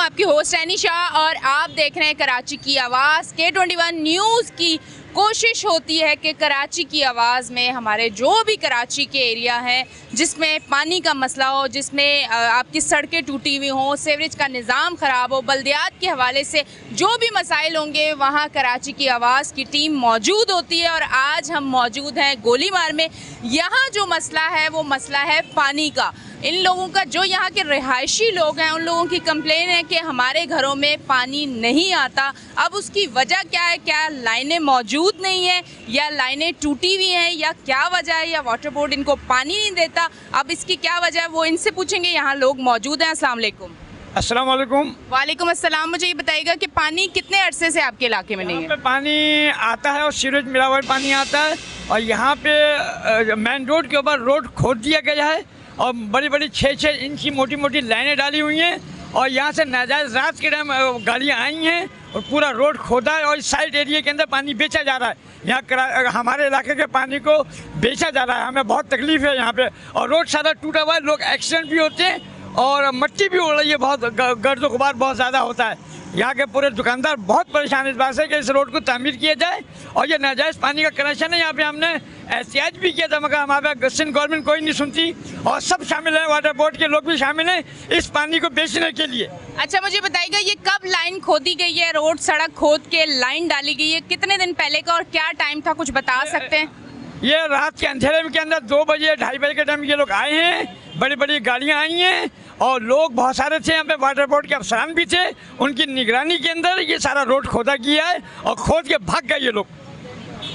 आपकी host any Shah और आप देख रहे हैं कराची की आवाज़। K21 न्यूज़ की कोशिश होती है कि कराची की आवाज़ में हमारे जो भी कराची के एरिया हैं जिसमें पानी का मसला हो, जिसमें आपकी सड़कें टूटी हुई हों, सीवरेज का निज़ाम ख़राब हो, बल्दियात के हवाले से जो भी मसाइल होंगे वहाँ कराची की आवाज़ की टीम मौजूद होती है। और आज हम मौजूद हैं गोलीमार में। यहाँ जो मसला है वो मसला है पानी का। इन लोगों का, जो यहाँ के रिहायशी लोग हैं, उन लोगों की कंप्लेन है कि हमारे घरों में पानी नहीं आता। अब उसकी वजह क्या है? क्या लाइनें मौजूद नहीं है या लाइनें टूटी हुई हैं या क्या वजह है, या वाटर बोर्ड इनको पानी नहीं देता? अब इसकी क्या वजह है वो इनसे पूछेंगे। यहाँ लोग मौजूद हैं। अस्सलाम वालेकुम। अस्सलाम वालेकुम। वालेकुम अस्सलाम। मुझे ये बताइएगा कि पानी कितने अरसे से आपके इलाके में नहीं है? पानी आता है और सीवरेज मिला हुआ पानी आता है, और यहाँ पे मेन रोड के ऊपर रोड खोद दिया गया है और बड़ी बड़ी 6-6 इंच की मोटी मोटी लाइनें डाली हुई हैं, और यहाँ से नाजायज़ रात के टाइम गाड़ियाँ आई हैं और पूरा रोड खोदा है और इस साइड एरिया के अंदर पानी बेचा जा रहा है। यहाँ हमारे इलाके के पानी को बेचा जा रहा है। हमें बहुत तकलीफ है यहाँ पे, और रोड सारा टूटा हुआ है, लोग एक्सीडेंट भी होते हैं और मिट्टी भी उड़ रही है, बहुत गर्द गुबार बहुत ज़्यादा होता है। यहाँ के पूरे दुकानदार बहुत परेशान इस बात से कि इस रोड को तामीर किया जाए। और ये नाजायज़ पानी का कनेक्शन है। यहाँ पे हमने एहतियात भी किया था, मगर हमारे सिंध गवर्नमेंट कोई नहीं सुनती, और सब शामिल हैं, वाटर बोर्ड के लोग भी शामिल हैं इस पानी को बेचने के लिए। अच्छा, मुझे बताइएगा ये कब लाइन खोदी गई है? रोड सड़क खोद के लाइन डाली गई है, कितने दिन पहले का और क्या टाइम था, कुछ बता सकते हैं? ये रात के अंधेरे के अंदर 2 बजे 2:30 बजे के टाइम ये लोग आए हैं। बड़ी बड़ी गाड़ियाँ आई हैं और लोग बहुत सारे थे यहाँ पे, वाटर बोर्ड के अफसरान भी थे, उनकी निगरानी के अंदर ये सारा रोड खोदा गया है और खोद के भाग गए ये लोग।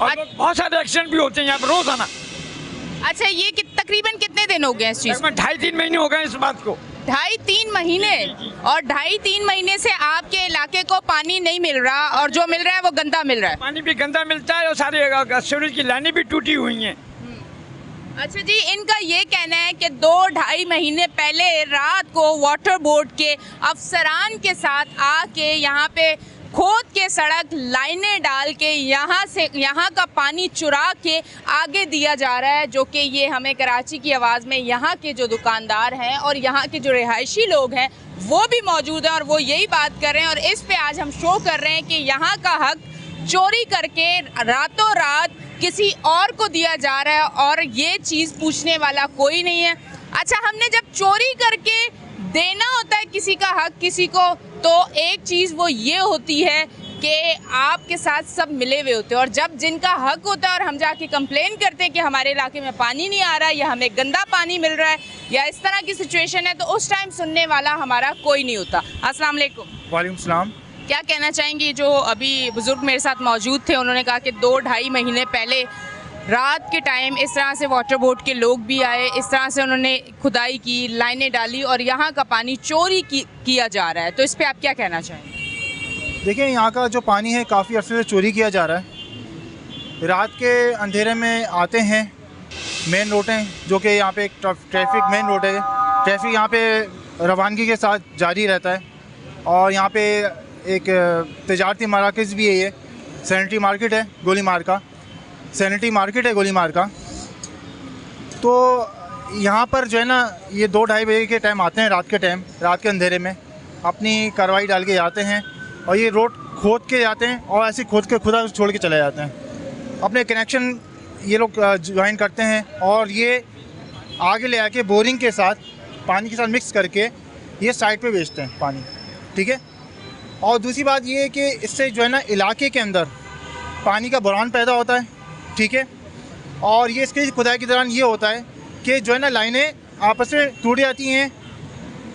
और बहुत सारे एक्सीडेंट भी होते हैं यहाँ पर रोजाना। अच्छा, ये तकरीबन कितने दिन हो गए इस चीज़ में? 2.5-3 महीने हो गए इस बात को। 2.5-3 महीने? और 2.5-3 महीने से आपके इलाके को पानी नहीं मिल रहा, और जो मिल रहा है वो गंदा मिल रहा है? पानी भी गंदा मिलता है और सारे सीवरेज की लाइनें भी टूटी हुई हैं। अच्छा जी, इनका ये कहना है कि 2-2.5 महीने पहले रात को वाटर बोर्ड के अफसरान के साथ आके यहाँ पे खोद के सड़क लाइनें डाल के यहाँ का पानी चुरा के आगे दिया जा रहा है, जो कि ये हमें कराची की आवाज़ में यहाँ के जो दुकानदार हैं और यहाँ के जो रिहायशी लोग हैं वो भी मौजूद हैं और वो यही बात कर रहे हैं। और इस पे आज हम शो कर रहे हैं कि यहाँ का हक चोरी करके रातों रात किसी और को दिया जा रहा है और ये चीज़ पूछने वाला कोई नहीं है। अच्छा, हमने जब चोरी करके देना होता है किसी का हक किसी को, तो एक चीज़ वो ये होती है कि आपके साथ सब मिले हुए होते हैं, और जब जिनका हक होता है और हम जाके कंप्लेन करते हैं कि हमारे इलाके में पानी नहीं आ रहा है या हमें गंदा पानी मिल रहा है या इस तरह की सिचुएशन है, तो उस टाइम सुनने वाला हमारा कोई नहीं होता। अस्सलाम वालेकुम। वालेकुम सलाम। क्या कहना चाहेंगे? जो अभी बुजुर्ग मेरे साथ मौजूद थे, उन्होंने कहा कि 2-2.5 महीने पहले रात के टाइम इस तरह से वाटर बोर्ड के लोग भी आए, इस तरह से उन्होंने खुदाई की, लाइनें डाली और यहाँ का पानी चोरी किया जा रहा है, तो इस पे आप क्या कहना चाहेंगे? देखिए, यहाँ का जो पानी है काफ़ी अर्से से चोरी किया जा रहा है। रात के अंधेरे में आते हैं, मेन रोड है जो कि यहाँ पे एक ट्रैफिक मेन रोड है, ट्रैफिक यहाँ पे रवानगी के साथ जारी रहता है, और यहाँ पे एक तजारती मराकज़ भी है, ये सैनिटरी मार्केट है गोलीमार का, सैनिटरी मार्केट है गोलीमार का। तो यहाँ पर जो है ना, ये 2-2.5 बजे के टाइम आते हैं, रात के टाइम, रात के अंधेरे में अपनी कार्रवाई डाल के जाते हैं और ये रोड खोद के जाते हैं और ऐसे खोद के खुदा छोड़ के चले जाते हैं। अपने कनेक्शन ये लोग ज्वाइन करते हैं और ये आगे ले आके बोरिंग के साथ पानी के साथ मिक्स करके ये साइड पे बेचते हैं पानी, ठीक है। और दूसरी बात ये है कि इससे जो है ना इलाके के अंदर पानी का बहरान पैदा होता है, ठीक है। और ये इसके खुदाई के दौरान ये होता है कि जो है ना लाइनें आपस में टूट जाती हैं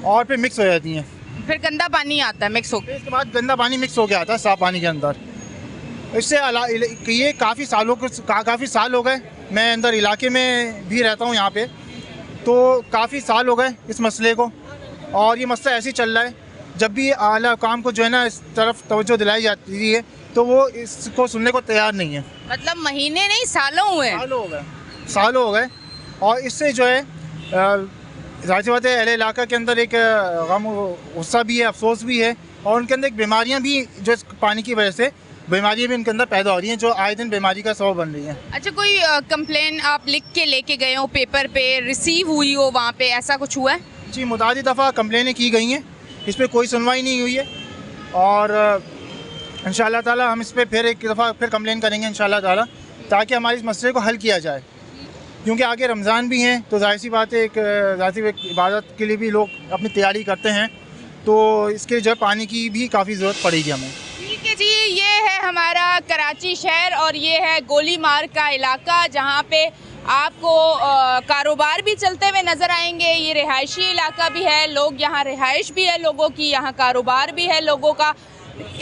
और फिर मिक्स हो जाती हैं, फिर गंदा पानी आता है मिक्स होकर, इसके बाद गंदा पानी मिक्स हो गया आता है साफ़ पानी के अंदर। इससे ये काफ़ी साल हो गए, मैं अंदर इलाके में भी रहता हूँ यहाँ पे, तो काफ़ी साल हो गए इस मसले को, और ये मसला ऐसे ही चल रहा है। जब भी आला काम को जो है ना इस तरफ तवज्जो दिलाई जाती है तो वो इसको सुनने को तैयार नहीं है। मतलब महीने नहीं सालों हुए, सालों हो गए। और इससे जो है ज़ाहिर बात है अहले इलाका के अंदर एक गम गुस्सा भी है, अफसोस भी है, और उनके अंदर एक बीमारियां भी जो इस पानी की वजह से बीमारियां भी उनके अंदर पैदा हो रही हैं, जो आए दिन बीमारी का सबब बन रही हैं। अच्छा, कोई कंप्लेन आप लिख के लेके गए हो, पेपर पे रिसीव हुई हो, वहाँ पे ऐसा कुछ हुआ है? जी, मुतादिद दफ़ा कंप्लेनें की गई हैं, इस पर कोई सुनवाई नहीं हुई है और इंशाअल्लाह ताला हम इस पर फिर एक दफ़ा फिर कंप्लेन करेंगे इंशाअल्लाह ताला, ताकि हमारे इस मसले को हल किया जाए। क्योंकि आगे रमज़ान भी हैं तो जाहिर सी बात है, एक ज़ाती इबादत के लिए भी लोग अपनी तैयारी करते हैं, तो इसके जो है पानी की भी काफ़ी ज़रूरत पड़ेगी हमें। ठीक है जी, ये है हमारा कराची शहर और ये है गोलीमार का इलाका, जहाँ पे आपको कारोबार भी चलते हुए नज़र आएंगे। ये रिहायशी इलाका भी है, लोग यहाँ रिहाइश भी है लोगों की, यहाँ कारोबार भी है लोगों का।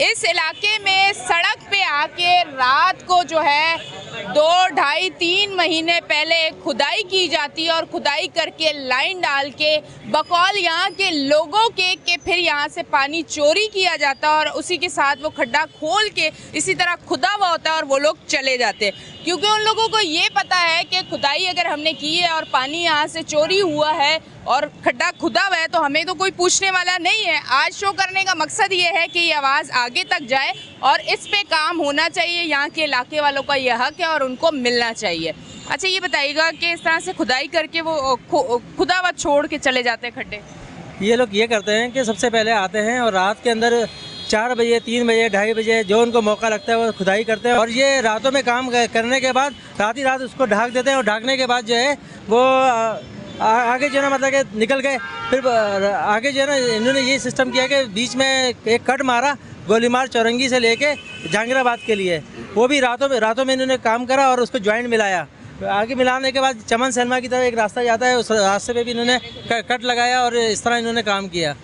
इस इलाके में सड़क पे आके रात को जो है 2, 2.5, 3 महीने पहले खुदाई की जाती है और खुदाई करके लाइन डाल के बकौल यहाँ के लोगों के फिर यहाँ से पानी चोरी किया जाता है और उसी के साथ वो खड्डा खोल के इसी तरह खुदा हुआ होता है और वो लोग चले जाते हैं, क्योंकि उन लोगों को ये पता है कि खुदाई अगर हमने की है और पानी यहाँ से चोरी हुआ है और खड्डा खुदा हुआ है तो हमें तो कोई पूछने वाला नहीं है। आज शो करने का मकसद ये है कि ये आवाज़ आगे तक जाए और इस पे काम होना चाहिए। यहाँ के इलाके वालों का ये हक है और उनको मिलना चाहिए। अच्छा, ये बताइएगा कि इस तरह से खुदाई करके वो खुदा हुआ छोड़ के चले जाते हैं खड्डे, ये लोग ये करते हैं कि सबसे पहले आते हैं और रात के अंदर 4 बजे, 3 बजे, 2:30 बजे जो उनको मौका लगता है वो खुदाई करते हैं और ये रातों में काम करने के बाद रात ही रात उसको ढाक देते हैं और ढाकने के बाद जो है वो आगे जो है ना, मतलब कि निकल गए। फिर आगे जो है ना, इन्होंने ये सिस्टम किया कि बीच में एक कट मारा गोलीमार चौरंगी से लेके जहांगीराबाद के लिए, वो भी रातों में इन्होंने काम करा और उसको जॉइंट मिलाया। आगे मिलाने के बाद चमन सैनमा की तरफ एक रास्ता जाता है, उस रास्ते पे भी इन्होंने कट लगाया और इस तरह इन्होंने काम किया।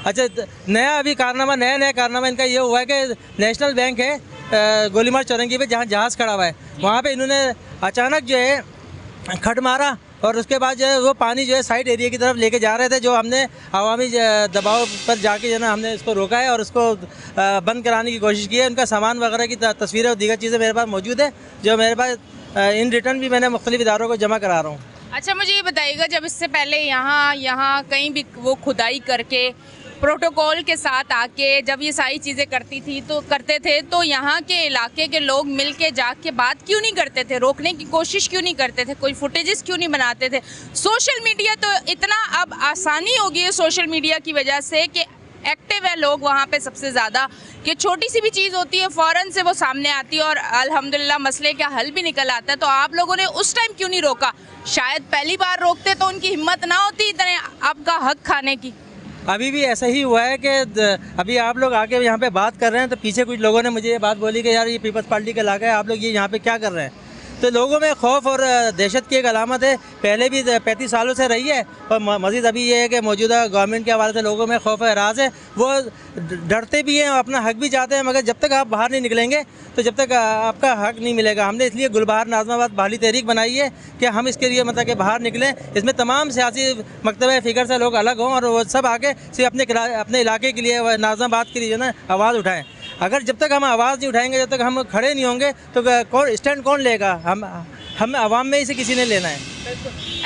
अच्छा, नया कारनामा इनका ये हुआ है कि नेशनल बैंक है गोलीमार चौरंगी पे, जहाँ जहाज़ खड़ा हुआ है, वहाँ पे इन्होंने अचानक जो है खट मारा और उसके बाद जो है वो पानी जो है साइड एरिया की तरफ लेके जा रहे थे, जो हमने अवामी दबाव पर जाके जो है ना हमने इसको रोका है और उसको बंद कराने की कोशिश की है। उनका सामान वगैरह की तस्वीरें और दीगर चीज़ें मेरे पास मौजूद है, जो मेरे पास इन रिटर्न भी मैंने मुख्तलिफ इदारों को जमा करा रहा हूँ। अच्छा, मुझे ये बताइएगा, जब इससे पहले यहाँ कहीं भी वो खुदाई करके प्रोटोकॉल के साथ आके जब ये सारी चीज़ें करते थे तो यहाँ के इलाके के लोग मिल के जाके बात क्यों नहीं करते थे, रोकने की कोशिश क्यों नहीं करते थे, कोई फुटेजेस क्यों नहीं बनाते थे? सोशल मीडिया तो इतना अब आसानी हो गई है सोशल मीडिया की वजह से कि एक्टिव है लोग वहाँ पे सबसे ज़्यादा, कि छोटी सी भी चीज़ होती है फ़ौरन से वो सामने आती है और अल्हम्दुलिल्लाह मसले का हल भी निकल आता है। तो आप लोगों ने उस टाइम क्यों नहीं रोका? शायद पहली बार रोकते तो उनकी हिम्मत ना होती इतने आपका हक खाने की। अभी भी ऐसा ही हुआ है कि अभी आप लोग आके यहाँ पे बात कर रहे हैं तो पीछे कुछ लोगों ने मुझे ये बात बोली कि यार ये पीपल्स पार्टी का इलाका है, आप लोग ये यहाँ पे क्या कर रहे हैं? तो लोगों में खौफ और दहशत की एक अलामत है, पहले भी 35 सालों से रही है और मज़ीद अभी ये है कि मौजूदा गवर्नमेंट के हवाले से लोगों में खौफ एराज़ है, वो डरते भी हैं और अपना हक भी चाहते हैं, मगर जब तक आप बाहर नहीं निकलेंगे तो जब तक आपका हक नहीं मिलेगा। हमने इसलिए गुलबहार नाज़माबाद बहाली तहरीक बनाई है कि हम इसके लिए मतलब कि बाहर निकलें, इसमें तमाम सियासी मकतब फ़िक्र से लोग अलग हों और वो सब आके सिर्फ अपने इलाके के लिए, नाज़माबाद के लिए जो ना आवाज़ उठाएँ। अगर जब तक हम आवाज़ नहीं उठाएंगे, जब तक हम खड़े नहीं होंगे तो स्टैंड कौन लेगा? हम आवाम में ही से किसी ने लेना है।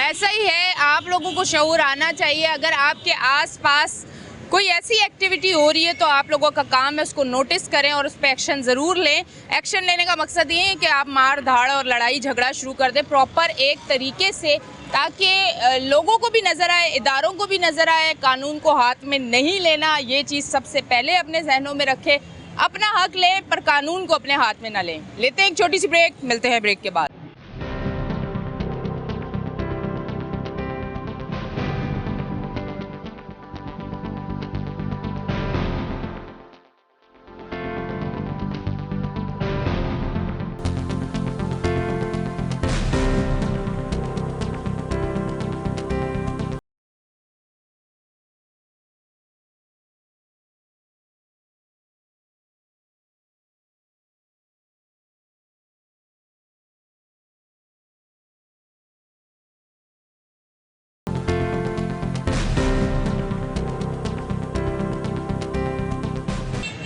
ऐसा ही है, आप लोगों को शऊर आना चाहिए। अगर आपके आसपास कोई ऐसी एक्टिविटी हो रही है तो आप लोगों का काम है उसको नोटिस करें और उस पर एक्शन ज़रूर लें। एक्शन लेने का मकसद ये है कि आप मार धाड़ और लड़ाई झगड़ा शुरू कर दें प्रॉपर एक तरीके से, ताकि लोगों को भी नज़र आए, इदारों को भी नज़र आए, कानून को हाथ में नहीं लेना, ये चीज़ सबसे पहले अपने जहनों में रखें। अपना हक लें पर कानून को अपने हाथ में ना लें। लेते हैं एक छोटी सी ब्रेक, मिलते हैं ब्रेक के बाद।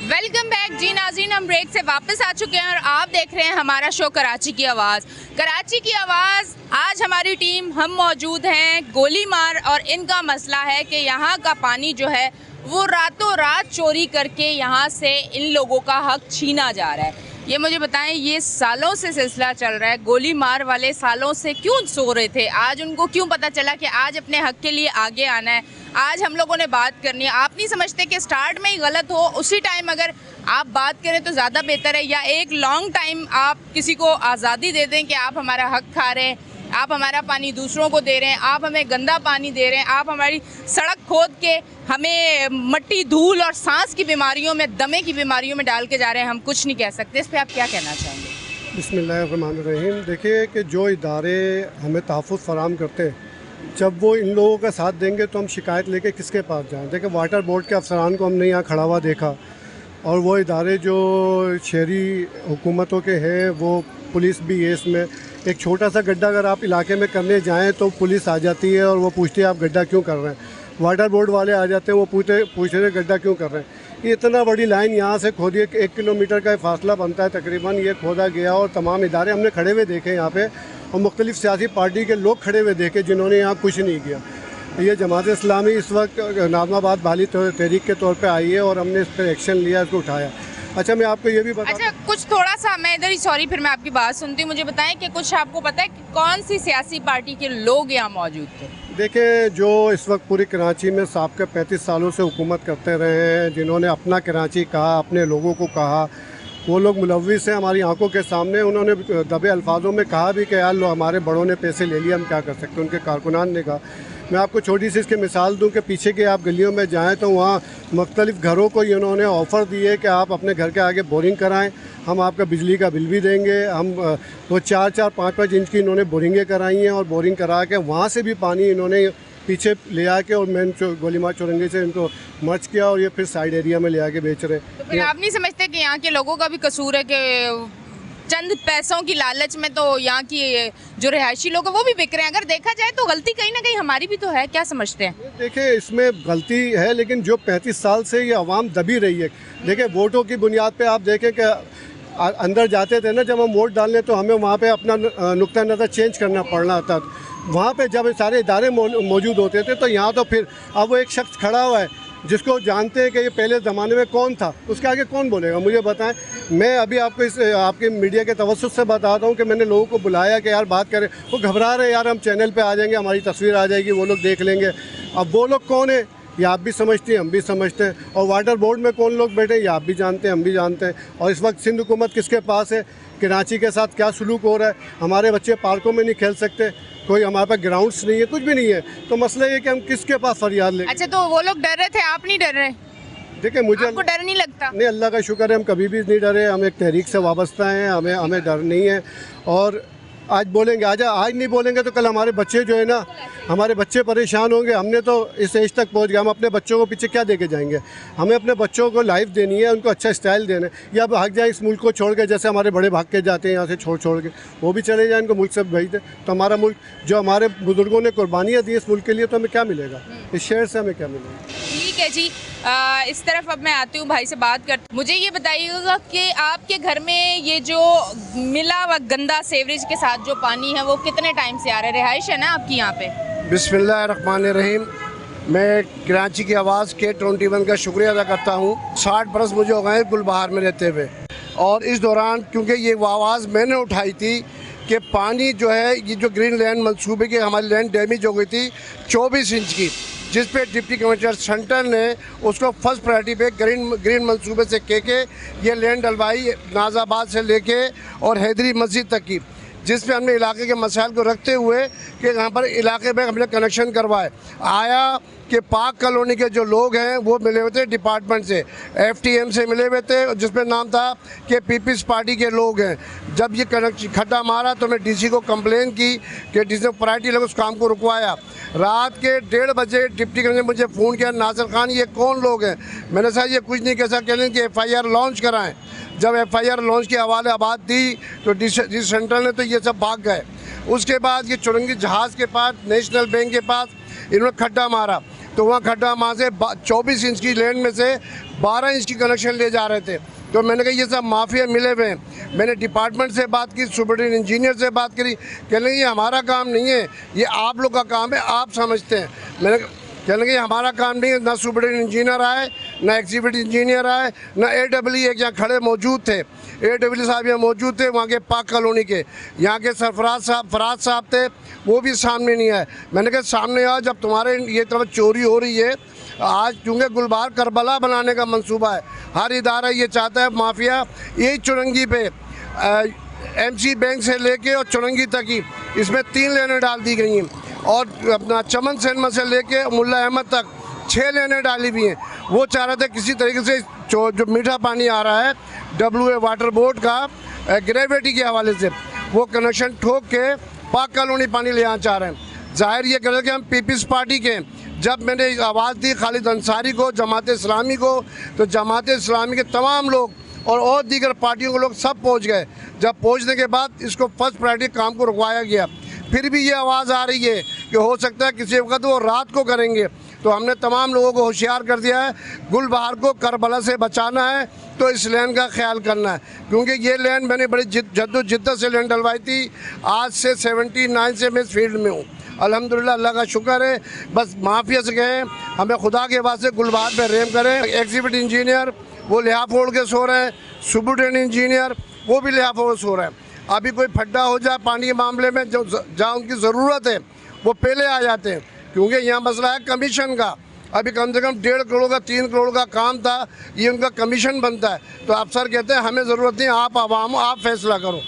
वेलकम बैक जी नाज़रीन, हम ब्रेक से वापस आ चुके हैं और आप देख रहे हैं हमारा शो कराची की आवाज़। कराची की आवाज़, आज हमारी टीम हम मौजूद हैं गोलीमार और इनका मसला है कि यहाँ का पानी जो है वो रातों रात चोरी करके यहाँ से इन लोगों का हक छीना जा रहा है। ये मुझे बताएं, ये सालों से सिलसिला चल रहा है, गोलीमार वाले सालों से क्यों सो रहे थे? आज उनको क्यों पता चला कि आज अपने हक के लिए आगे आना है? आज हम लोगों ने बात करनी है। आप नहीं समझते कि स्टार्ट में ही गलत हो, उसी टाइम अगर आप बात करें तो ज़्यादा बेहतर है, या एक लॉन्ग टाइम आप किसी को आज़ादी दे दें कि आप हमारा हक खा रहे हैं, आप हमारा पानी दूसरों को दे रहे हैं, आप हमें गंदा पानी दे रहे हैं, आप हमारी सड़क खोद के हमें मट्टी, धूल और सांस की बीमारियों में, दमे की बीमारियों में डाल के जा रहे हैं, हम कुछ नहीं कह सकते। इस पर आप क्या कहना चाहेंगे? बिस्मिल्लाहिर्रहमानिर्रहीम। देखिए कि जो इदारे हमें तहफ़्फ़ुज़ फ़राहम करते हैं, जब वो इन लोगों का साथ देंगे तो हम शिकायत लेके किसके पास जाएं? देखिए वाटर बोर्ड के अफसरान को हमने यहाँ खड़ा हुआ देखा, और वो इदारे जो शहरी हुकूमतों के हैं, वो पुलिस भी है इसमें। एक छोटा सा गड्ढा अगर आप इलाके में करने जाएं तो पुलिस आ जाती है और वो पूछती है आप गड्ढा क्यों कर रहे हैं। वाटर बोर्ड वाले आ जाते हैं, वो पूछते हैं गड्ढा क्यों कर रहे हैं। ये इतना बड़ी लाइन यहाँ से खोदी है, 1 किलोमीटर का फासला बनता है तकरीबन, ये खोदा गया और तमाम इदारे हमने खड़े हुए देखे यहाँ पे, और मुख्तलिफ़ सियासी पार्टी के लोग खड़े हुए देखे जिन्होंने यहाँ कुछ नहीं किया। ये जमात इस्लामी इस वक्त नाज़माबाद बाली तहरीक के तौर पे आई है और हमने इस पर एक्शन लिया, इसको उठाया। अच्छा, मैं आपको ये भी बता, अच्छा कुछ थोड़ा सा, मैं इधर ही सॉरी, फिर मैं आपकी बात सुनती हूँ। मुझे बताएं कि कुछ आपको पता है कि कौन सी सियासी पार्टी के लोग यहाँ मौजूद थे? देखिए, जो इस वक्त पूरी कराची में साबिक़ 35 सालों से हुकूमत करते रहे हैं, जिन्होंने अपना कराची कहा, अपने लोगों को कहा, वो लोग मुलव्विस हैं हमारी आंखों के सामने। उन्होंने दबे अल्फाजों में कहा भी कि यार लो हमारे बड़ों ने पैसे ले लिए, हम क्या कर सकते हैं। उनके कारकुनान ने कहा। मैं आपको छोटी सी इसकी मिसाल दूं कि पीछे के आप गलियों में जाएं तो वहाँ मुख्तलिफ़ घरों को इन्होंने ऑफ़र दिए कि आप अपने घर के आगे बोरिंग कराएं, हम आपका बिजली का बिल भी देंगे। हम वो 4-4, 5-5 इंच की इन्होंने बोरिंगें कराई हैं, और बोरिंग करा के वहाँ से भी पानी इन्होंने पीछे ले आके और मेन गोलीमार चौरंगी से इनको मर्ज किया, और ये फिर साइड एरिया में ले आके बेच रहे। तो फिर आप नहीं समझते कि यहाँ के लोगों का भी कसूर है कि चंद पैसों की लालच में तो यहाँ की जो रिहायशी लोग हैं वो भी बिक रहे हैं? अगर देखा जाए तो गलती कहीं ना कहीं हमारी भी तो है, क्या समझते हैं? देखिए, इसमें गलती है, लेकिन जो 35 साल से ये आवाम दबी रही है। देखिए, वोटों की बुनियाद पे आप देखें कि अंदर जाते थे ना, जब हम वोट डालने तो हमें वहाँ पे अपना नुक्ता नज़र चेंज करना पड़ना था। वहाँ पे जब सारे इदारे मौजूद होते थे तो यहाँ तो फिर अब वो एक शख्स खड़ा हुआ है जिसको जानते हैं कि ये पहले ज़माने में कौन था, उसके आगे कौन बोलेगा? मुझे बताएं। मैं अभी आपको इस आपके मीडिया के तवज्जुह से बताता हूँ कि मैंने लोगों को बुलाया कि यार बात करें, वो घबरा रहे, यार हम चैनल पे आ जाएंगे, हमारी तस्वीर आ जाएगी, वो लोग देख लेंगे। अब वो लोग कौन है ये आप भी समझते हैं, हम भी समझते हैं, और वाटर बोर्ड में कौन लोग बैठे ये आप भी जानते हैं, हम भी जानते हैं। और इस वक्त सिंध हुकूमत किसके पास है, कराची के साथ क्या सलूक हो रहा है, हमारे बच्चे पार्कों में नहीं खेल सकते, कोई हमारे पास ग्राउंड्स नहीं है, कुछ भी नहीं है। तो मसला ये कि हम किसके पास फरियाद लें? अच्छा, तो वो लोग डर रहे थे, आप नहीं डर रहे? देखिए, मुझे आपको डर नहीं लगता? नहीं, अल्लाह का शुक्र है हम कभी भी नहीं डरे, हम एक तहरीक से वाबस्ता हैं, हमें डर नहीं है। और आज बोलेंगे, आज नहीं बोलेंगे तो कल हमारे बच्चे जो है ना, हमारे बच्चे परेशान होंगे। हमने तो इस एज तक पहुंच गए, हम अपने बच्चों को पीछे क्या दे के जाएंगे? हमें अपने बच्चों को लाइफ देनी है, उनको अच्छा स्टाइल देना है। या भाग जाए इस मुल्क को छोड़ के, जैसे हमारे बड़े भाग के जाते हैं यहाँ से छोड़ के, वो भी चले जाएँ, इनको मुल्क से भेज दें। तो हमारा मुल्क, जो हमारे बुज़ुर्गों ने कुर्बानियाँ दी इस मुल्क के लिए, तो हमें क्या मिलेगा? इस शहर से हमें क्या मिलेगा? ठीक है जी, इस तरफ अब मैं आती हूँ, भाई से बात करती। मुझे ये बताइएगा कि आपके घर में ये जो मिला व गंदा सेवरेज के साथ जो पानी है वो कितने टाइम से आ रहा है? रिहाइश है ना आपकी यहाँ पे? बिस्मिल्लाहिर्रहमानिर्रहीम। मैं कराची की आवाज़ K21 का शुक्रिया अदा करता हूँ। 60 बरस मुझे हो गए गुलबहार में रहते हुए, और इस दौरान क्योंकि ये आवाज़ मैंने उठाई थी कि पानी जो है, ये जो ग्रीन लैंड मंसूबे की हमारी लैंड डैमेज हो गई थी 24 इंच की, जिस पे डिप्टी कमिश्नर सेंटर ने उसको फर्स्ट प्रायोरिटी पे ग्रीन मंसूबे से के ये लैंड डलवाई, नाजाबाद से लेके और हैदरी मस्जिद तक की, जिस पे हमने इलाके के मसाइल को रखते हुए कि यहाँ पर इलाके में हमने कनेक्शन करवाए। आया कि पाक कॉलोनी के जो लोग हैं वो मिले हुए थे डिपार्टमेंट से, FTM से मिले हुए थे, जिसमें नाम था कि पीपल्स पार्टी के लोग हैं। जब ये कनेक्शन खड्डा मारा तो मैं DC को कंप्लेन की कि DC ने प्रायोरिटी लगा उस काम को रुकवाया। रात के 1:30 बजे डिप्टी कमिश्नर ने मुझे फ़ोन किया, नासिर खान ये कौन लोग हैं? मैंने कहा ये कुछ नहीं, कैसा कह लें कि FIR लॉन्च कराएं। जब FIR लॉन्च के हवाले आबाद दी तो DC सेंट्रल ने तो ये सब भाग गए। उसके बाद ये चुरंगी जहाज़ के पास, नेशनल बैंक के पास इन्होंने खड्डा मारा, तो वहाँ खड्डा मार से 24 इंच की लैंड में से 12 इंच की कनेक्शन ले जा रहे थे। तो मैंने कहा ये सब माफिया मिले हुए हैं। मैंने डिपार्टमेंट से बात की, सुपरिटेंडेंट इंजीनियर से बात करी, कह लेंगे ये हमारा काम नहीं है, ये आप लोग का काम है, आप समझते हैं। मैंने कह लेंगे ये हमारा काम नहीं है। ना सुपरिटेंडेंट इंजीनियर आए, ना एग्जीक्यूटिव इंजीनियर आए, ना AEE एक यहाँ खड़े मौजूद थे। AW साहब यहाँ मौजूद थे, वहाँ के पाक कॉलोनी के, यहाँ के फराज साहब थे, वो भी सामने नहीं आए। मैंने कहा सामने आओ, जब तुम्हारे ये तरफ चोरी हो रही है, आज चूँकि गुलबहार करबला बनाने का मंसूबा है, हर इदारा ये चाहता है, माफिया यही चुरंगी पे MC बैंक से लेके और चुरंगी तक ही इसमें 3 लेनें डाल दी गई हैं, और अपना चमन सिनेमा से लेके मुल्ला अहमद तक 6 लेनें डाली हुई हैं। वो चाह रहे थे किसी तरीके से जो मीठा पानी आ रहा है WA वाटर बोर्ड का ग्रेविटी के हवाले से, वो कनेक्शन ठोक के पाक कॉलोनी पानी ले आना चाह रहे हैं। जाहिर ये कर रहे कि हम पीपल्स पार्टी के, जब मैंने आवाज़ दी खालिद अंसारी को, जमात इस्लामी को, तो जमात इस्लामी के तमाम लोग और दीगर पार्टियों के लोग सब पहुंच गए। जब पहुंचने के बाद इसको फर्स्ट प्रायोरिटी काम को रुकवाया गया। फिर भी ये आवाज़ आ रही है कि हो सकता है किसी वक्त वो रात को करेंगे, तो हमने तमाम लोगों को होशियार कर दिया है, गुलबहार को करबला से बचाना है तो इस लैन का ख्याल करना है, क्योंकि ये लैन मैंने बड़ी जद्दोजहद से लैन डलवाई थी। आज से 79 से मैं इस फील्ड में हूँ, अल्हम्दुलिल्लाह, अल्लाह का शुक्र है। बस माफिया से कहें हमें खुदा के वास्ते गुलबहार पे रहम करें। एग्जीक्यूटिव इंजीनियर वो लिहाफ ओढ़ के सो रहे हैं, सुपरिटेंडेंट इंजीनियर वो भी लिहाफ ओढ़ सो रहे हैं। अभी कोई फड्डा हो जाए पानी के मामले में, जो जहाँ उनकी ज़रूरत है वो पहले आ जाते हैं, क्योंकि यहाँ मसला है कमीशन का। अभी कम से कम 1.5 करोड़ का 3 करोड़ का काम था, ये उनका कमीशन बनता है। तो अफसर कहते हैं हमें ज़रूरत नहीं, आप आवाम आप फैसला करो।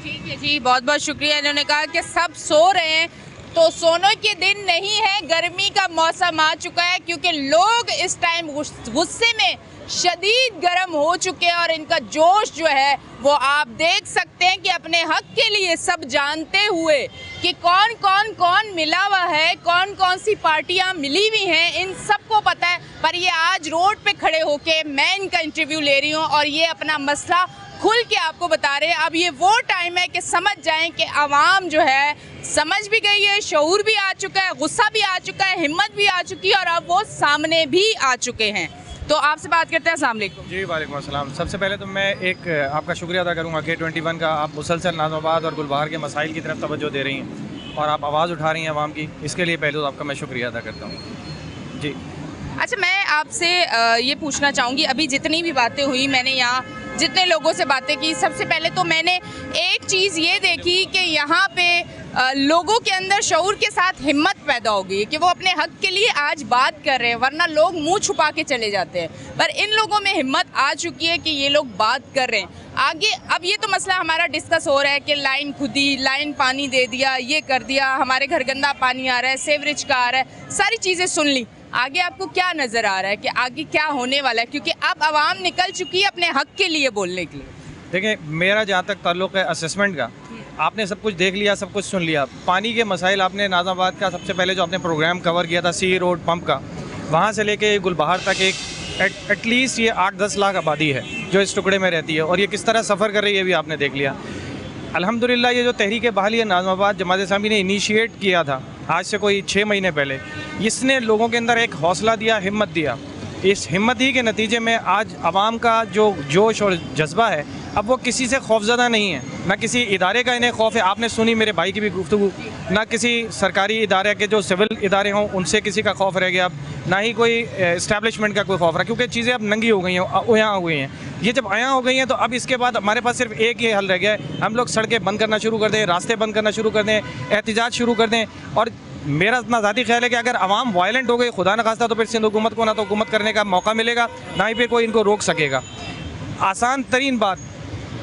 ठीक है जी, बहुत बहुत शुक्रिया। इन्होंने कहा कि सब सो रहे हैं, तो सोने के दिन नहीं है, गर्मी का मौसम आ चुका है, क्योंकि लोग इस टाइम गुस्से में शदीद गर्म हो चुके हैं और इनका जोश जो है वो आप देख सकते हैं कि अपने हक के लिए सब जानते हुए कि कौन मिला हुआ है, कौन कौन सी पार्टियां मिली हुई हैं, इन सबको पता है। पर ये आज रोड पे खड़े होके मैं इनका इंटरव्यू ले रही हूँ और ये अपना मसला खुल के आपको बता रहे हैं। अब ये वो टाइम है कि समझ जाएं कि आवाम जो है समझ भी गई है, शऊर भी आ चुका है, गुस्सा भी आ चुका है, हिम्मत भी आ चुकी है और अब वो सामने भी आ चुके हैं। तो आपसे बात करते हैं। अस्सलाम वालेकुम जी। वालेकुम अस्सलाम। सबसे पहले तो मैं एक आपका शुक्रिया अदा करूँगा K21 का, आप मुसलसल नाज़माबाद और गुलबहार के मसाइल की तरफ तवज्जो दे रही हैं और आप आवाज़ उठा रही हैं आवाम की, इसके लिए पहले तो आपका मैं शुक्रिया अदा करता हूँ जी। अच्छा, मैं आपसे ये पूछना चाहूँगी, अभी जितनी भी बातें हुई, मैंने यहाँ जितने लोगों से बातें की, सबसे पहले तो मैंने एक चीज़ ये देखी कि यहाँ पे लोगों के अंदर शऊर के साथ हिम्मत पैदा हो गई कि वो अपने हक के लिए आज बात कर रहे हैं, वरना लोग मुंह छुपा के चले जाते हैं। पर इन लोगों में हिम्मत आ चुकी है कि ये लोग बात कर रहे हैं आगे। अब ये तो मसला हमारा डिस्कस हो रहा है कि लाइन खुदी, लाइन पानी दे दिया, ये कर दिया, हमारे घर गंदा पानी आ रहा है, सेवरेज का आ रहा है, सारी चीज़ें सुन ली। आगे आपको क्या नज़र आ रहा है कि आगे क्या होने वाला है, क्योंकि अब आवाम निकल चुकी है अपने हक के लिए बोलने के लिए? देखिए, मेरा जहाँ तक ताल्लुक़ है असेसमेंट का, आपने सब कुछ देख लिया, सब कुछ सुन लिया। पानी के मसाइल आपने नाज़ाबाद का सबसे पहले जो आपने प्रोग्राम कवर किया था सी रोड पंप का, वहाँ से लेके गुलबहार तक एक एटलीस्ट ये 8-10 लाख आबादी है जो इस टुकड़े में रहती है और ये किस तरह सफ़र कर रही है भी आपने देख लिया। अल्हम्दुलिल्लाह ये जो तहरीक बहाली है नाज़माबाद जमात इस्लामी ने इनिशिएट किया था आज से कोई 6 महीने पहले, इसने लोगों के अंदर एक हौसला दिया, हिम्मत दिया। इस हिम्मत ही के नतीजे में आज आवाम का जो जोश और जज्बा है, अब वो किसी से खौफज़दा नहीं है, ना किसी इदारे का इन्हें खौफ है। आपने सुनी मेरे भाई की भी गुफ्तगू, ना किसी सरकारी इदारे के जो सिविल इदारे हों उनसे किसी का खौफ रह गया, ना ही कोई इस्टेब्लिशमेंट का कोई खौफ रहा, क्योंकि चीज़ें अब नंगी हो गई हैं, अयां हो गई हैं। ये जब अयां हो गई हैं तो अब इसके बाद हमारे पास सिर्फ एक ही हल रह गया है, हम लोग सड़कें बंद करना शुरू कर दें, रास्ते बंद करना शुरू कर दें, एहतिजाज शुरू कर दें। और मेरा इतना ज़ाती ख्याल है कि अगर आवाम वायलेंट हो गई, खुदा न खास्ता, तो फिर सिंध हुकूमत को ना तो हुकूमत करने का मौका मिलेगा, ना ही फिर कोई इनको रोक सकेगा। आसान तरीन बात,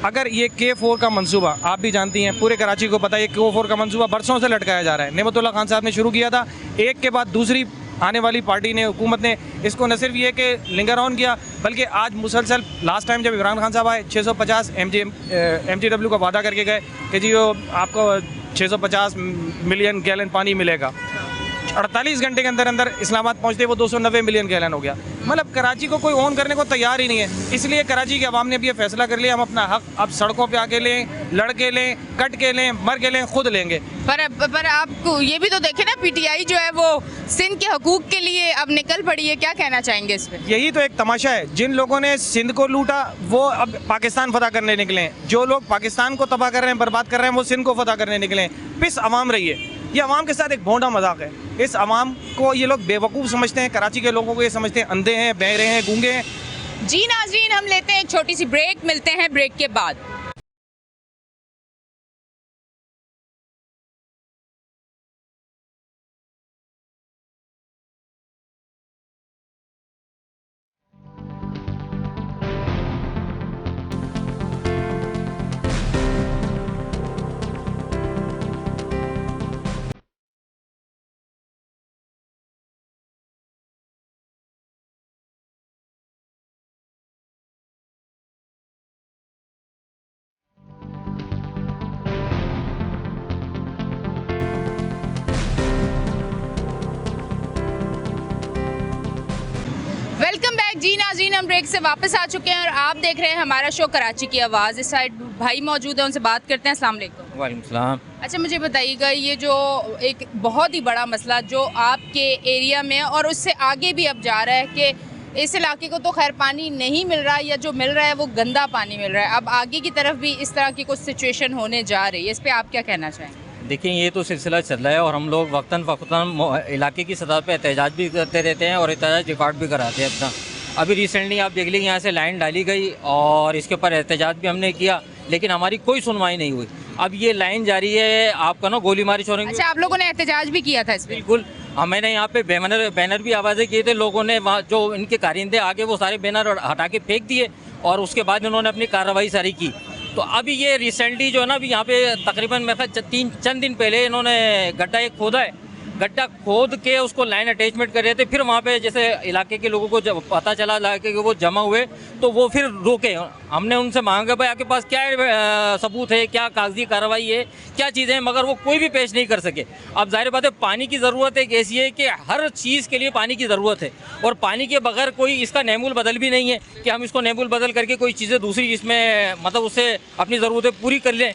अगर ये K4 का मंसूबा, आप भी जानती हैं, पूरे कराची को पता है, K4 का मंसूबा बरसों से लटकाया जा रहा है। नेमतुल्लाह खान साहब ने शुरू किया था, एक के बाद दूसरी आने वाली पार्टी ने, हुकूमत ने इसको न सिर्फ ये कि लिंगर ऑन किया, बल्कि आज मुसलसल लास्ट टाइम जब इमरान खान साहब आए 650 MGW का वादा करके गए कि जी वो आपको 650 मिलियन गैलन पानी मिलेगा। 48 घंटे के अंदर अंदर इस्लामाबाद पहुँचते वो 290 मिलियन गैलन हो गया। मतलब कराची को कोई ऑन करने को तैयार ही नहीं है। इसलिए कराची के अवाम ने भी ये फैसला कर लिया, हम अपना हक अब सड़कों पे आके लें, लड़के लें, कट के लें, मर के लें, खुद लेंगे। पर आपको ये भी तो देखे ना, PTI जो है वो सिंध के हकूक़ के लिए अब निकल पड़ी है, क्या कहना चाहेंगे इस पर? यही तो एक तमाशा है, जिन लोगों ने सिंध को लूटा वो अब पाकिस्तान फतह करने निकले हैं, जो लोग पाकिस्तान को तबाह कर रहे हैं, बर्बाद कर रहे हैं, वो सिंध को फतह करने निकले हैं। पिस अवाम रही है, ये अवाम के साथ एक भोंडा मजाक है। इस अवाम को ये लोग बेवकूफ़ समझते हैं, कराची के लोगों को ये समझते हैं अंधे हैं, बहरे हैं, गूंगे हैं। जी नाज़रीन, हम लेते हैं एक छोटी सी ब्रेक, मिलते हैं ब्रेक के बाद। वेलकम बैक जी नाज़रीन, हम ब्रेक से वापस आ चुके हैं और आप देख रहे हैं हमारा शो कराची की आवाज़। इस साइड भाई मौजूद है, उनसे बात करते हैं। अस्सलाम वालेकुम। वालेकुम सलाम। अच्छा, मुझे बताइएगा, ये जो एक बहुत ही बड़ा मसला जो आपके एरिया में और उससे आगे भी अब जा रहा है कि इस इलाके को तो खैर पानी नहीं मिल रहा, या जो मिल रहा है वो गंदा पानी मिल रहा है। अब आगे की तरफ भी इस तरह की कुछ सिचुएशन होने जा रही है, इस पर आप क्या कहना चाहें? देखिए, ये तो सिलसिला चल रहा है और हम लोग वक्तन फ़क्तन इलाके की सतह पे एहतजाज भी करते रहते हैं और एहतजाज रिकॉर्ड भी कराते हैं अपना। अभी रिसेंटली आप देख लीजिए, यहाँ से लाइन डाली गई और इसके ऊपर एहतजाज भी हमने किया, लेकिन हमारी कोई सुनवाई नहीं हुई। अब ये लाइन जारी है, आपका ना गोली मारी छोड़ेंगे। अच्छा, आप लोगों ने एहतजाज भी किया था इस पर? बिल्कुल, मैंने यहाँ पे बैनर भी आवाज़ें किए थे, लोगों ने वहाँ जो इनके कारिंदे आगे वो सारे बैनर हटा के फेंक दिए और उसके बाद इन्होंने अपनी कार्रवाई सारी की। तो अभी ये रिसेंटली जो है ना, अभी यहाँ पे तकरीबन मेरे ख्याल चंद दिन पहले इन्होंने गड्ढा एक खोदा है, गड्ढा खोद के उसको लाइन अटैचमेंट कर रहे थे। फिर वहाँ पे जैसे इलाके के लोगों को जब पता चला इलाके के वो जमा हुए तो वो फिर रोके। हमने उनसे मांगा भाई आपके पास क्या सबूत है, क्या कागजी कार्रवाई है, क्या चीज़ें हैं, मगर वो कोई भी पेश नहीं कर सके। अब जाहिर बात है, पानी की ज़रूरत एक ऐसी है कि हर चीज़ के लिए पानी की ज़रूरत है और पानी के बगैर कोई इसका नेमूल बदल भी नहीं है कि हम इसको नेमूल बदल करके कोई चीज़ें दूसरी इसमें मतलब उससे अपनी ज़रूरतें पूरी कर लें।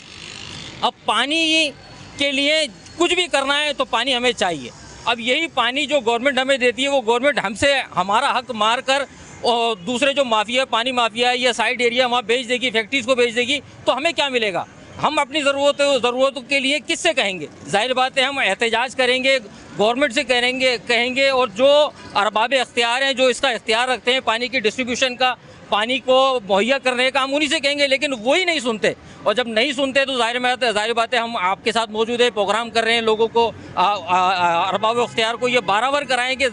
अब पानी के लिए कुछ भी करना है तो पानी हमें चाहिए। अब यही पानी जो गवर्नमेंट हमें देती है, वो गवर्नमेंट हमसे हमारा हक मार कर और दूसरे जो माफिया, पानी माफिया है या साइड एरिया वहाँ बेच देगी, फैक्ट्रीज़ को बेच देगी, तो हमें क्या मिलेगा? हम अपनी ज़रूरतों के लिए किससे कहेंगे? जाहिर बात है, हम एहतजाज करेंगे, गवर्नमेंट से कहेंगे और जो अरबाब इख्तियार हैं, जो इसका इख्तियार रखते हैं पानी की डिस्ट्रीब्यूशन का, पानी को मुहैया करने का, हम उन्हीं से कहेंगे, लेकिन वही नहीं सुनते। और जब नहीं सुनते तो जाहिर बात है हम आपके साथ मौजूद है, प्रोग्राम कर रहे हैं, लोगों को अरबाब इख्तियार को ये बाराबर कराएं कि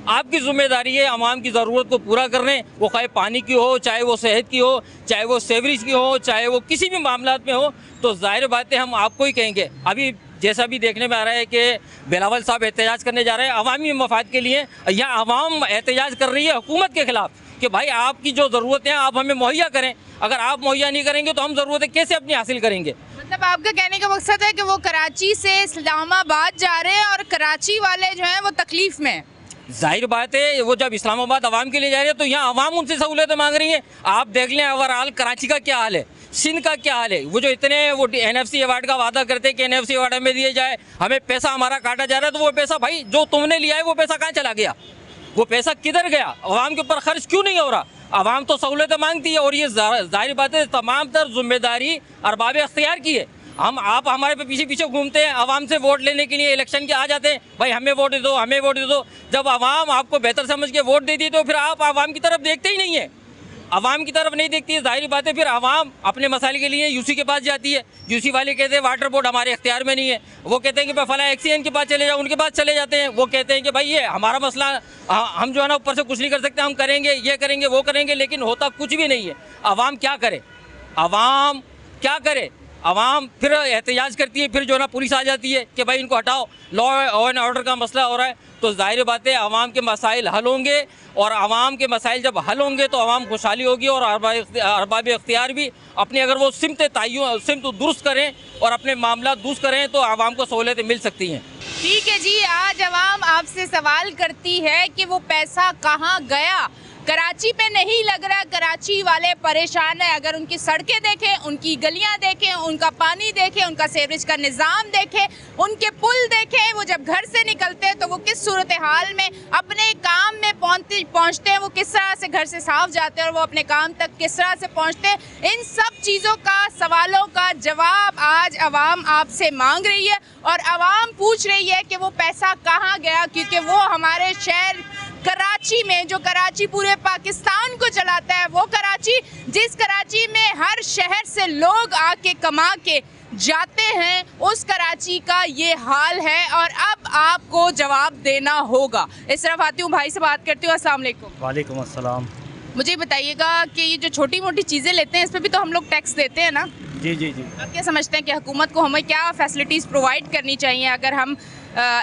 आपकी ज़िम्मेदारी है आवाम की ज़रूरत को पूरा करने, वो चाहे पानी की हो, चाहे वो सेहत की हो, चाहे वो सेवरेज की हो, चाहे वो किसी भी मामलात में हो, तो जाहिर बात है हम आपको ही कहेंगे। अभी जैसा भी देखने में आ रहा है कि बिलावल साहब एहतजाज करने जा रहे हैं अवामी मफाद के लिए, यहाँ अवाम एहतजाज कर रही है हुकूमत के ख़िलाफ़ कि भाई आपकी जो ज़रूरतें हैं आप हमें मुहैया करें। अगर आप मुहैया नहीं करेंगे तो हम ज़रूरतें कैसे अपनी हासिल करेंगे? मतलब आपका कहने का मकसद है कि वो कराची से इस्लामाबाद जा रहे हैं और कराची वाले जो हैं वो तकलीफ़ में हैं। जाहिर बात है, वो जब इस्लामाबाद आवाम के लिए जा रहे हैं तो यहाँ आवाम उनसे सहूलतें मांग रही हैं। आप देख लें ओवरऑल कराची का क्या हाल है, सिंध का क्या हाल है। वो जो इतने वो NFC अवार्ड का वादा करते हैं कि NFC अवार्ड हमें दिए जाए, हमें पैसा हमारा काटा जा रहा है, तो वो पैसा भाई जो तुमने लिया है वो पैसा कहाँ चला गया? वो पैसा किधर गया? आवाम के ऊपर खर्च क्यों नहीं हो रहा? आवाम तो सहूलतें मांगती है और ये जाहिर बात है तमाम तर जिम्मेदारी अरबाब इख्तियार की है। आप हमारे पे पीछे घूमते हैं, आवाम से वोट लेने के लिए इलेक्शन के आ जाते हैं, भाई हमें वोट दे दो, हमें वोट दे दो। जब आवाम आपको बेहतर समझ के वोट देती है तो फिर आप आवाम की तरफ देखते ही नहीं है, आवाम की तरफ नहीं देखती है। जाहिर बात है फिर आवाम अपने मसाले के लिए यूसी के पास जाती है, यूसी वाले कहते हैं वाटर बोर्ड हमारे इख्तियार में नहीं है, वो कहते हैं कि भाई फला एक्सीएन के पास चले जाओ, उनके पास चले जाते हैं, वो कहते हैं कि भाई ये हमारा मसला, हम जो है ना ऊपर से कुछ नहीं कर सकते, हम करेंगे, ये करेंगे, वो करेंगे, लेकिन होता कुछ भी नहीं है। आवाम क्या करे? आवाम क्या करे? आवाम फिर एहतजाज करती है, फिर जो है ना पुलिस आ जाती है कि भाई इनको हटाओ, लॉ एंड ऑर्डर का मसला हो रहा है। तो जाहिर बात है आवाम के मसाइल हल होंगे और आवाम के मसाइल जब हल होंगे तो आवाम खुशहाली होगी और अरबाब इख्तियार भी अपनी अगर वो सिमत दुरुस्त करें और अपने मामला दुरुस्त करें तो आवाम को सहूलतें मिल सकती हैं। ठीक है जी, आज आवाम आपसे सवाल करती है कि वो पैसा कहाँ गया। कराची पे नहीं लग रहा, कराची वाले परेशान है। अगर उनकी सड़कें देखें, उनकी गलियां देखें, उनका पानी देखें, उनका सीवरेज का निज़ाम देखें, उनके पुल देखें, वो जब घर से निकलते हैं तो वो किस सूरत हाल में अपने काम में पहुंचते हैं, वो किस तरह से घर से साफ जाते हैं और वो अपने काम तक किस तरह से पहुंचते हैं, इन सब चीज़ों का, सवालों का जवाब आज आवाम आपसे मांग रही है और आवाम पूछ रही है कि वो पैसा कहाँ गया, क्योंकि वो हमारे शहर कराची में, जो कराची पूरे पाकिस्तान को चलाता है, वो कराची, जिस कराची में हर शहर से लोग आके कमा के जाते हैं, उस कराची का ये हाल है और अब आपको जवाब देना होगा। इस तरफ आती हूँ, भाई से बात करती हूँ। अस्सलाम वालेकुम। वालेकुम अस्सलाम। मुझे बताइएगा कि ये जो छोटी मोटी चीज़ें लेते हैं, इस पर भी तो हम लोग टैक्स देते हैं ना? जी जी जी। आप क्या समझते हैं कि हुकूमत को हमें क्या फैसिलिटीज़ प्रोवाइड करनी चाहिए अगर हम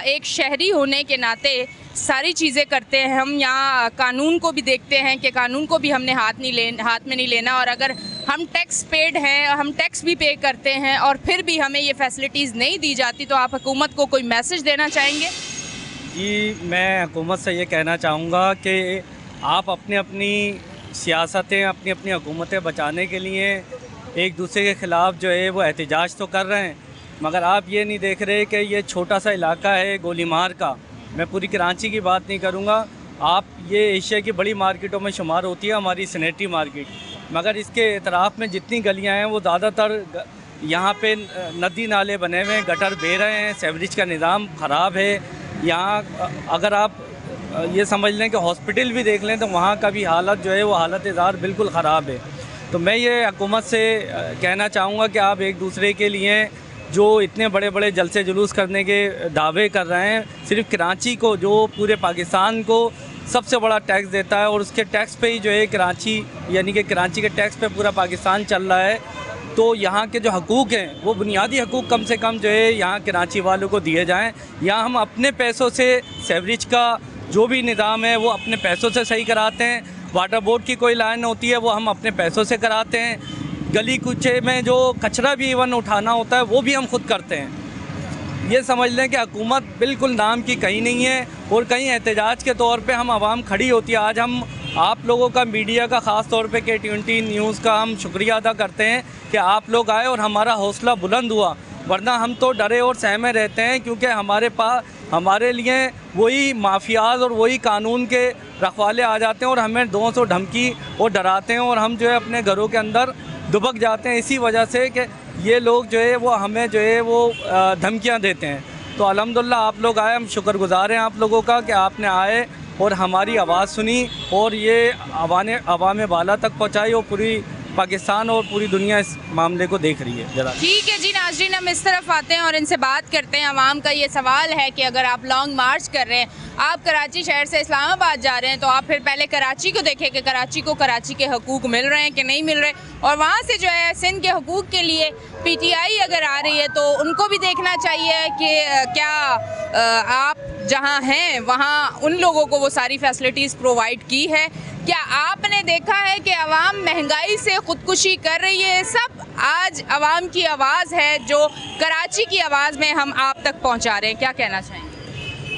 एक शहरी होने के नाते सारी चीज़ें करते हैं? हम यहाँ कानून को भी देखते हैं कि कानून को भी हमने हाथ में नहीं लेना, और अगर हम टैक्स पेड हैं, हम टैक्स भी पे करते हैं और फिर भी हमें ये फैसिलिटीज़ नहीं दी जाती, तो आप हुकूमत को कोई मैसेज देना चाहेंगे? जी, मैं हुकूमत से ये कहना चाहूँगा कि आप अपनी सियासतें, अपनी हुकूमतें बचाने के लिए एक दूसरे के ख़िलाफ़ जो है वो एहतजाज तो कर रहे हैं, मगर आप ये नहीं देख रहे कि ये छोटा सा इलाका है गोलीमार का। मैं पूरी कराची की बात नहीं करूँगा, आप ये एशिया की बड़ी मार्केटों में शुमार होती है हमारी सनेटरी मार्केट, मगर इसके एतराफ़ में जितनी गलियाँ हैं वो ज़्यादातर यहाँ पे नदी नाले बने हुए हैं, गटर बह रहे हैं, सेवरेज का निज़ाम ख़राब है। यहाँ अगर आप ये समझ लें कि हॉस्पिटल भी देख लें तो वहाँ का भी हालत जो है वो हालत ज़ार बिल्कुल ख़राब है। तो मैं ये हुकूमत से कहना चाहूँगा कि आप एक दूसरे के लिए जो इतने बड़े बड़े जलसे जुलूस करने के दावे कर रहे हैं, सिर्फ कराची को, जो पूरे पाकिस्तान को सबसे बड़ा टैक्स देता है और उसके टैक्स पे ही जो है कराची, यानी कि कराची के टैक्स पे पूरा पाकिस्तान चल रहा है, तो यहाँ के जो हकूक़ हैं वो बुनियादी हकूक़ कम से कम जो है यहाँ कराची वालों को दिए जाएँ। यहाँ हम अपने पैसों से सेवरेज का जो भी निज़ाम है वो अपने पैसों से सही कराते हैं, वाटर बोर्ड की कोई लाइन होती है वो हम अपने पैसों से कराते हैं, गली कुचे में जो कचरा भी इवन उठाना होता है वो भी हम खुद करते हैं। ये समझ लें कि हुकूमत बिल्कुल नाम की कहीं नहीं है और कहीं एहतजाज के तौर पे हम आवाम खड़ी होती है। आज हम आप लोगों का, मीडिया का, ख़ास तौर पे K20 न्यूज़ का हम शुक्रिया अदा करते हैं कि आप लोग आए और हमारा हौसला बुलंद हुआ, वरना हम तो डरे और सहमे रहते हैं, क्योंकि हमारे लिए वही माफियाज और वही कानून के रखवाले आ जाते हैं और हमें 200 धमकी और डराते हैं और हम जो है अपने घरों के अंदर दुबक जाते हैं इसी वजह से कि ये लोग जो है वो हमें जो है वो धमकियां देते हैं। तो अल्हम्दुलिल्लाह आप लोग आए, हम शुक्रगुज़ार हैं आप लोगों का कि आपने आए और हमारी आवाज़ सुनी और ये अवाम बाला तक पहुँचाई और पूरी पाकिस्तान और पूरी दुनिया इस मामले को देख रही है। जरा ठीक है जी नाज़रीन, हम इस तरफ आते हैं और इनसे बात करते हैं। आवाम का ये सवाल है कि अगर आप लॉन्ग मार्च कर रहे हैं, आप कराची शहर से इस्लामाबाद जा रहे हैं, तो आप फिर पहले कराची को देखें कि कराची को कराची के हकूक़ मिल रहे हैं कि नहीं मिल रहे, और वहाँ से जो है सिंध के हकूक़ के लिए PTI अगर आ रही है तो उनको भी देखना चाहिए कि क्या आप जहाँ हैं वहाँ उन लोगों को वो सारी फैसिलिटीज़ प्रोवाइड की है। क्या आपने देखा है कि आवाम महंगाई से ख़ुदकुशी कर रही है? सब आज आवाम की आवाज़ है जो कराची की आवाज़ में हम आप तक पहुंचा रहे हैं। क्या कहना चाहेंगे?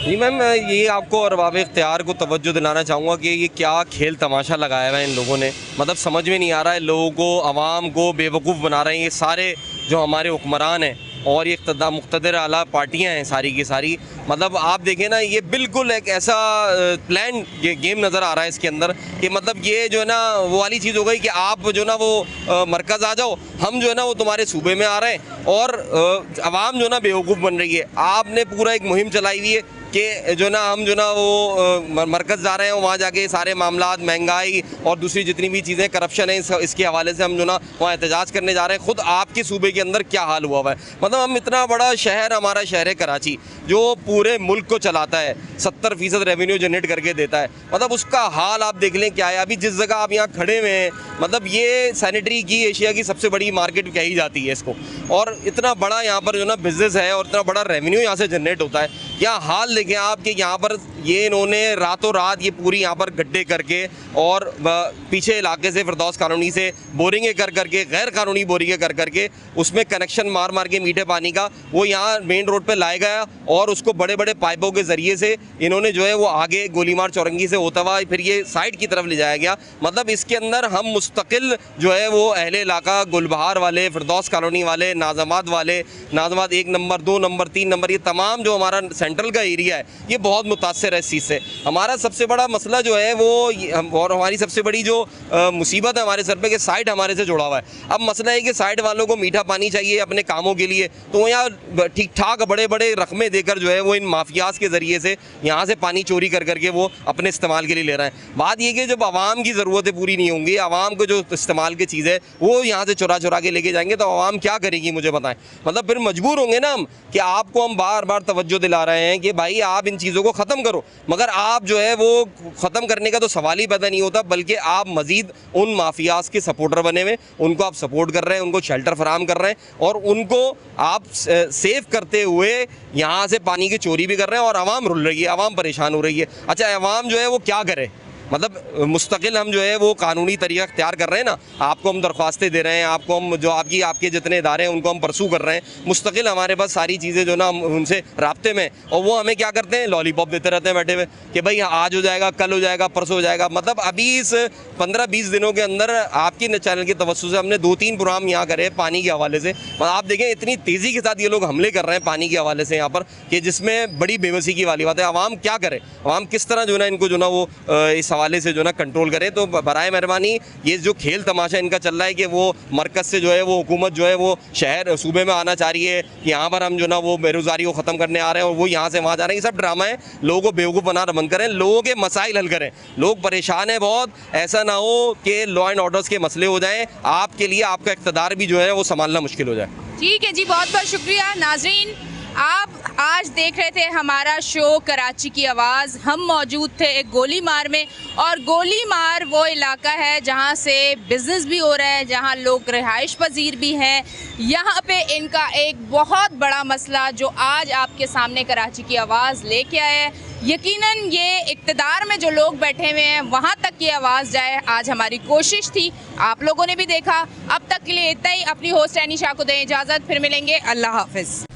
जी मैम, ये आपको और अरबाब इख्तियार को तवज्जो दिलाना चाहूँगा कि ये क्या खेल तमाशा लगाया हुआ है इन लोगों ने। मतलब समझ में नहीं आ रहा है, लोगों को, आवाम को बेवकूफ़ बना रहे हैं ये सारे जो हमारे हुक्मरान हैं और ये मुक़्तदर आला पार्टियां हैं सारी की सारी। मतलब आप देखें ना, ये बिल्कुल एक ऐसा प्लान गेम नज़र आ रहा है इसके अंदर कि मतलब ये जो है ना वो वाली चीज़ हो गई कि आप जो ना वो मरकज़ आ जाओ, हम जो है ना वो तुम्हारे सूबे में आ रहे हैं और आवाम जो ना बेवकूफ़ बन रही है। आपने पूरा एक मुहिम चलाई हुई है कि जो ना हम जो ना वो मरकज़ जा रहे हैं, वहाँ जाके सारे मामलात, महंगाई और दूसरी जितनी भी चीज़ें, करप्शन है, इसके हवाले से हम जो ना वहाँ एहतजाज करने जा रहे हैं। ख़ुद आपके सूबे के अंदर क्या हाल हुआ है। मतलब हम इतना बड़ा शहर, हमारा शहर है कराची, जो पूरे मुल्क को चलाता है, 70% रेवेन्यू जनरेट करके देता है, मतलब उसका हाल आप देख लें क्या है। अभी जिस जगह आप यहाँ खड़े हुए हैं, मतलब ये सैनिटरी की एशिया की सबसे बड़ी मार्केट कही जाती है इसको, और इतना बड़ा यहाँ पर जो ना बिज़नेस है और इतना बड़ा रेवेन्यू यहाँ से जनरेट होता है। यहाँ हाल देखें आप कि यहाँ पर ये इन्होंने रातों रात ये पूरी यहाँ पर गड्ढे करके और पीछे इलाके से फिरदौस कॉलोनी से बोरिंगें कर करके, गैर कानूनी बोरिंगें कर करके उसमें कनेक्शन मार मार के मीठे पानी का वो यहाँ मेन रोड पे लाया गया और उसको बड़े बड़े पाइपों के ज़रिए से इन्होंने जो है वो आगे गोलीमार चौरंगी से होता हुआ फिर ये साइड की तरफ ले जाया गया। मतलब इसके अंदर हम मुस्तकिल जो है वो अहले इलाका, गुलबहार वाले, फिरदौस कॉलोनी वाले, नाज़ामात वाले, नाज़ामात 1 नंबर, 2 नंबर, 3 नंबर, ये तमाम जो हमारा सेंट्रल का एरिया एरिया है ये बहुत मुतासर है इस चीज़ से। हमारा सबसे बड़ा मसला जो है वो और हमारी सबसे बड़ी जो मुसीबत है हमारे सर पे कि साइट हमारे से जुड़ा हुआ है। अब मसला है कि साइट वालों को मीठा पानी चाहिए अपने कामों के लिए, तो यहाँ ठीक ठाक बड़े बड़े रकमें देकर जो है वो इन माफियाज के ज़रिए से यहाँ से पानी चोरी कर करके वो अपने इस्तेमाल के लिए ले रहे हैं। बात ये कि जब आवाम की ज़रूरतें पूरी नहीं होंगी, आवाम को जो इस्तेमाल की चीज़ है वो यहाँ से चुरा चुरा के लेके जाएंगे, तो आवाम क्या करेगी मुझे बताएं। मतलब फिर मजबूर होंगे ना हम कि आपको हम बार बार तवज्जो दिला रहे हैं कि भाई आप इन चीज़ों को ख़त्म करो, मगर आप जो है वो ख़त्म करने का तो सवाल ही पैदा नहीं होता, बल्कि आप मज़ीद उन माफियाज के सपोर्टर बने हुए, उनको आप सपोर्ट कर रहे हैं, उनको शेल्टर फराहम कर रहे हैं और उनको आप सेव करते हुए यहाँ से पानी की चोरी भी कर रहे हैं और आवाम रुल रही है, आवाम परेशान हो रही है। अच्छा, आवाम जो है वो क्या करे? मतलब मुस्तकिल हम जो है वो कानूनी तरीका इख्तियार कर रहे हैं ना, आपको हम दरख्वास्तें दे रहे हैं, आपको हम जो आपके जितने इदारे हैं उनको हम परसू कर रहे हैं, मुस्तकिल हमारे पास सारी चीज़ें जो ना हम उनसे राब्ते में, और वो हमें क्या करते हैं, लॉलीपॉप देते रहते हैं बैठे हुए कि भाई आज हो जाएगा, कल हो जाएगा, परसों हो जाएगा। मतलब अभी इस 15-20 दिनों के अंदर आपकी चैनल की तवज्जो से हमने 2-3 प्रोग्राम यहाँ करे पानी के हवाले से। आप देखें इतनी तेज़ी के साथ ये लोग हमले कर रहे हैं पानी के हवाले से यहाँ पर कि जिसमें बड़ी बेबसी की वाली बात है। आवाम क्या करे, आवाम किस तरह जो ना इनको जो ना वो इस हवाले से जो ना कंट्रोल करें। तो बराए मेहरबानी ये जो खेल तमाशा इनका चल रहा है कि वो मरकज़ से जो है वो हुकूमत जो है वो शहर सूबे में आना चाह रही है, यहाँ पर हम जो ना वो बेरोज़गारी को ख़त्म करने आ रहे हैं और वो यहाँ से वहाँ जा रहे हैं, ये सब ड्रामा है। लोगों को बेवकूफ़ बनाना बंद करें, लोगों के मसाइल हल करें। लोग परेशान हैं बहुत, ऐसा ना हो कि लॉ एंड ऑर्डर्स के मसले हो जाएँ, आपके लिए आपका इक़्तिदार भी जो है वो संभालना मुश्किल हो जाए। ठीक है जी, बहुत बहुत शुक्रिया। नाज़रीन, आप आज देख रहे थे हमारा शो कराची की आवाज़। हम मौजूद थे एक गोलीमार में, और गोलीमार वो इलाका है जहां से बिज़नेस भी हो रहा है, जहां लोग रिहाइश पजीर भी हैं। यहाँ पे इनका एक बहुत बड़ा मसला जो आज आपके सामने कराची की आवाज़ लेके आया है, यकीनन ये इक़्तिदार में जो लोग बैठे हुए हैं वहाँ तक ये आवाज़ जाए, आज हमारी कोशिश थी, आप लोगों ने भी देखा। अब तक के लिए इतना ही। अपनी होस्ट एनी शाह को दें इजाज़त, फिर मिलेंगे। अल्लाह हाफ़िज़।